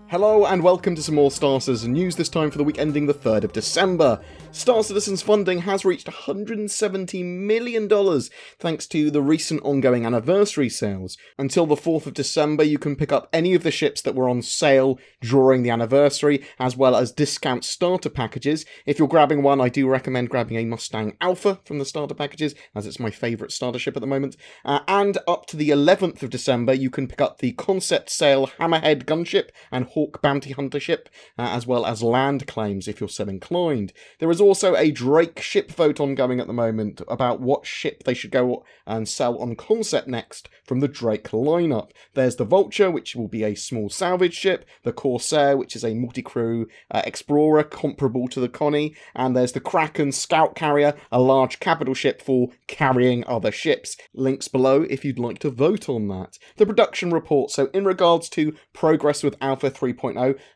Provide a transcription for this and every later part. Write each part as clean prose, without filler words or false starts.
Hello and welcome to some more Star Citizen news, this time for the week ending the 3rd of December. Star Citizen's funding has reached $170 million thanks to the recent ongoing anniversary sales. Until the 4th of December you can pick up any of the ships that were on sale during the anniversary, as well as discount starter packages. If you're grabbing one, I do recommend grabbing a Mustang Alpha from the starter packages, as it's my favourite starter ship at the moment. And up to the 11th of December you can pick up the concept sale Hammerhead gunship and Hawk bounty hunter ship, as well as land claims if you're so inclined. There is also a Drake ship vote ongoing at the moment about what ship they should go and sell on concept next from the Drake lineup. There's the Vulture, which will be a small salvage ship, the Corsair, which is a multi-crew explorer comparable to the Connie, and there's the Kraken scout carrier, a large capital ship for carrying other ships. Links below if you'd like to vote on that. The production report, so in regards to progress with Alpha 3.0,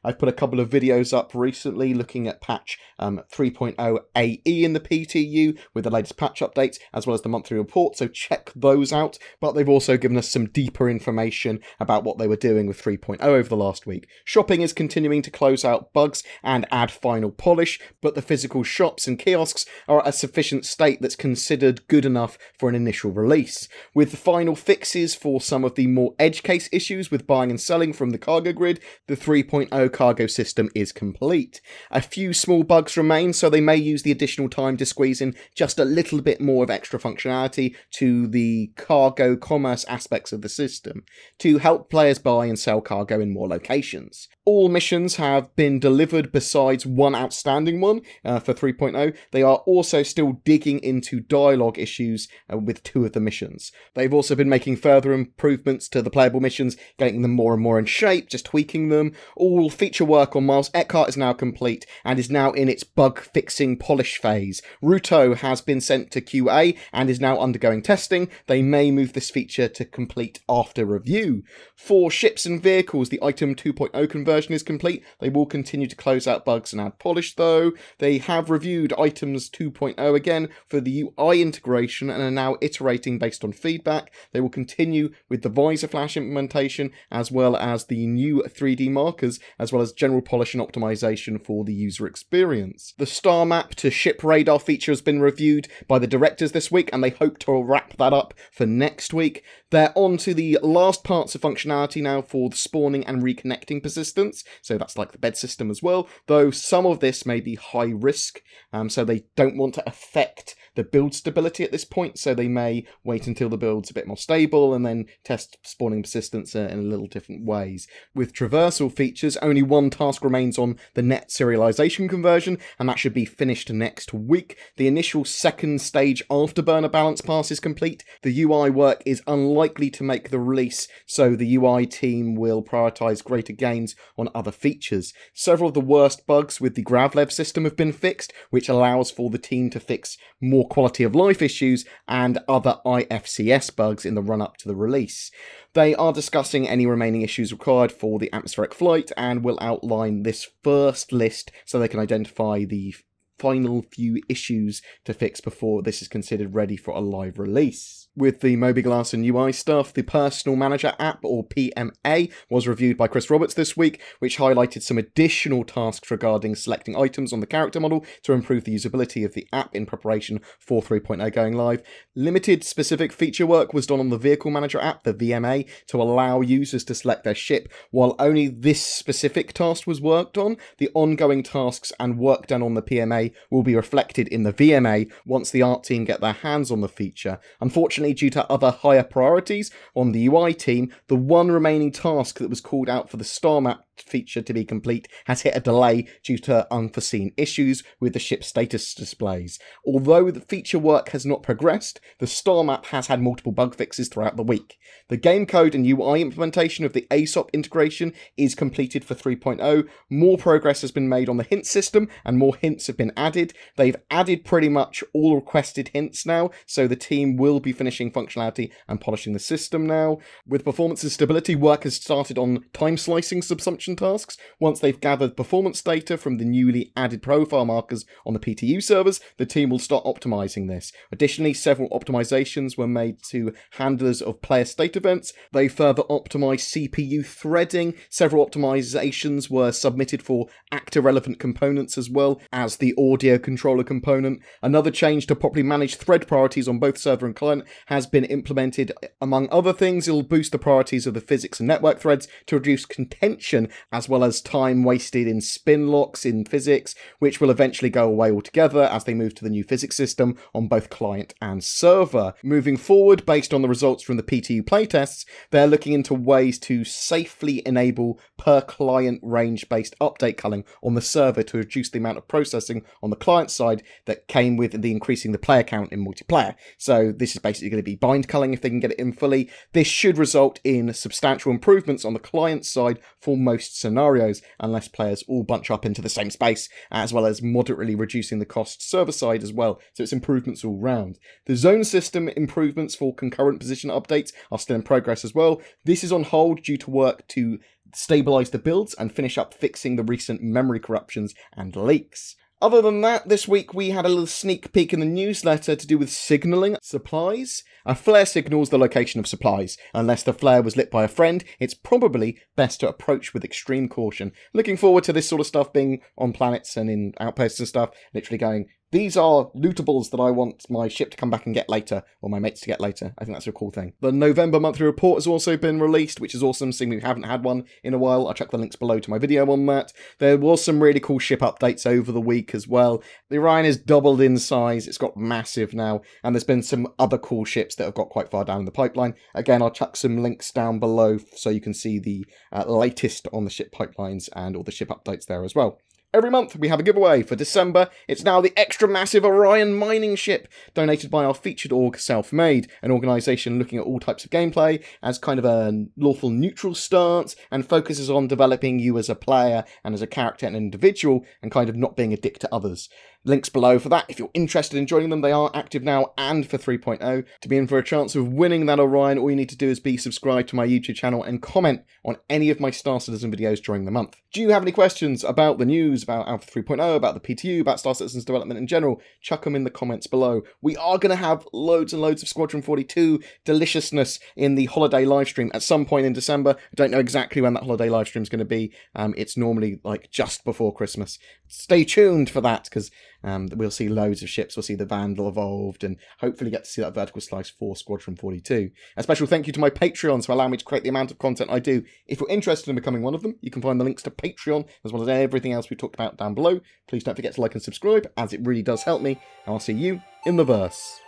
I've put a couple of videos up recently looking at patch 3.0 AE in the PTU with the latest patch updates, as well as the monthly report, so check those out. But they've also given us some deeper information about what they were doing with 3.0 over the last week. Shopping is continuing to close out bugs and add final polish, but the physical shops and kiosks are at a sufficient state that's considered good enough for an initial release. With the final fixes for some of the more edge case issues with buying and selling from the cargo grid, the 3.0 cargo system is complete. A few small bugs remain, so they may use the additional time to squeeze in just a little bit more of extra functionality to the cargo commerce aspects of the system to help players buy and sell cargo in more locations. All missions have been delivered besides one outstanding one for 3.0. They are also still digging into dialogue issues with 2 of the missions. They've also been making further improvements to the playable missions, getting them more and more in shape, just tweaking them. All feature work on Miles Eckhart is now complete and is now in its bug fixing polish phase. Ruto has been sent to QA and is now undergoing testing. They may move this feature to complete after review. For ships and vehicles, the Item 2.0 conversion is complete. They will continue to close out bugs and add polish though. They have reviewed Items 2.0 again for the UI integration and are now iterating based on feedback. They will continue with the visor flash implementation, as well as the new 3D markers, as well as general polish and optimization for the user experience. The star map to ship radar feature has been reviewed by the directors this week, and they hope to wrap that up for next week. They're on to the last parts of functionality now for the spawning and reconnecting persistence, so that's like the bed system as well, though some of this may be high risk, so they don't want to affect the build stability at this point, so they may wait until the build's a bit more stable and then test spawning persistence in a little different ways. With traversal features, only one task remains on the net serialization conversion, and that should be finished next week. The initial second stage afterburner balance pass is complete. The UI work is unlikely to make the release, so the UI team will prioritise greater gains on other features. Several of the worst bugs with the Gravlev system have been fixed, which allows for the team to fix more quality of life issues and other IFCS bugs in the run-up to the release. They are discussing any remaining issues required for the atmospheric flight and will outline this first list so they can identify the final few issues to fix before this is considered ready for a live release. With the Mobiglass and UI stuff, the Personal Manager app, or PMA, was reviewed by Chris Roberts this week, which highlighted some additional tasks regarding selecting items on the character model to improve the usability of the app in preparation for 3.0 going live. Limited specific feature work was done on the Vehicle Manager app, the VMA, to allow users to select their ship. While only this specific task was worked on, the ongoing tasks and work done on the PMA will be reflected in the VMA once the art team get their hands on the feature. Unfortunately, due to other higher priorities on the UI team, the one remaining task that was called out for the star map feature to be complete has hit a delay due to unforeseen issues with the ship status displays. Although the feature work has not progressed, the star map has had multiple bug fixes throughout the week. The game code and UI implementation of the ASOP integration is completed for 3.0. More progress has been made on the hint system and more hints have been added. They've added pretty much all requested hints now, so the team will be finishing functionality and polishing the system now. With performance and stability, work has started on time slicing subsumption function tasks. Once they've gathered performance data from the newly added profile markers on the PTU servers, the team will start optimizing this. Additionally, several optimizations were made to handlers of player state events. They further optimized CPU threading. Several optimizations were submitted for actor-relevant components as well as the audio controller component. Another change to properly manage thread priorities on both server and client has been implemented. Among other things, it will boost the priorities of the physics and network threads to reduce contention, as well as time wasted in spin locks in physics, which will eventually go away altogether as they move to the new physics system on both client and server. Moving forward, based on the results from the PTU playtests, they're looking into ways to safely enable per-client range-based update culling on the server to reduce the amount of processing on the client side that came with the increasing the player count in multiplayer. So this is basically going to be bind culling if they can get it in fully. This should result in substantial improvements on the client side for most scenarios, unless players all bunch up into the same space, as well as moderately reducing the cost server side as well. So it's improvements all round. The zone system improvements for concurrent position updates are still in progress as well. This is on hold due to work to stabilize the builds and finish up fixing the recent memory corruptions and leaks. Other than that, this week we had a little sneak peek in the newsletter to do with signalling supplies. A flare signals the location of supplies. Unless the flare was lit by a friend, it's probably best to approach with extreme caution. Looking forward to this sort of stuff being on planets and in outposts and stuff, literally going, these are lootables that I want my ship to come back and get later, or my mates to get later. I think that's a cool thing. The November monthly report has also been released, which is awesome, seeing we haven't had one in a while. I'll check the links below to my video on that. There was some really cool ship updates over the week as well. The Orion is doubled in size, it's got massive now, and there's been some other cool ships that have got quite far down in the pipeline. Again, I'll chuck some links down below so you can see the latest on the ship pipelines and all the ship updates there as well. Every month we have a giveaway. For December, it's now the extra massive Orion mining ship, donated by our featured org Self-Made, an organisation looking at all types of gameplay as kind of a lawful neutral stance and focuses on developing you as a player and as a character and an individual and kind of not being a dick to others. Links below for that if you're interested in joining them. They are active now and for 3.0. To be in for a chance of winning that Orion, all you need to do is be subscribed to my YouTube channel and comment on any of my Star Citizen videos during the month. Do you have any questions about the news, about Alpha 3.0, about the PTU, about Star Citizen's development in general? Chuck them in the comments below. We are going to have loads and loads of Squadron 42 deliciousness in the holiday livestream at some point in December. I don't know exactly when that holiday livestream is going to be. It's normally like just before Christmas. Stay tuned for that, because we'll see loads of ships. We'll see the Vandal evolved and hopefully get to see that vertical slice for Squadron 42. A special thank you to my Patreons for allowing me to create the amount of content I do. If you're interested in becoming one of them, you can find the links to Patreon as well as everything else we talked about down below. Please don't forget to like and subscribe, as it really does help me, and I'll see you in the verse.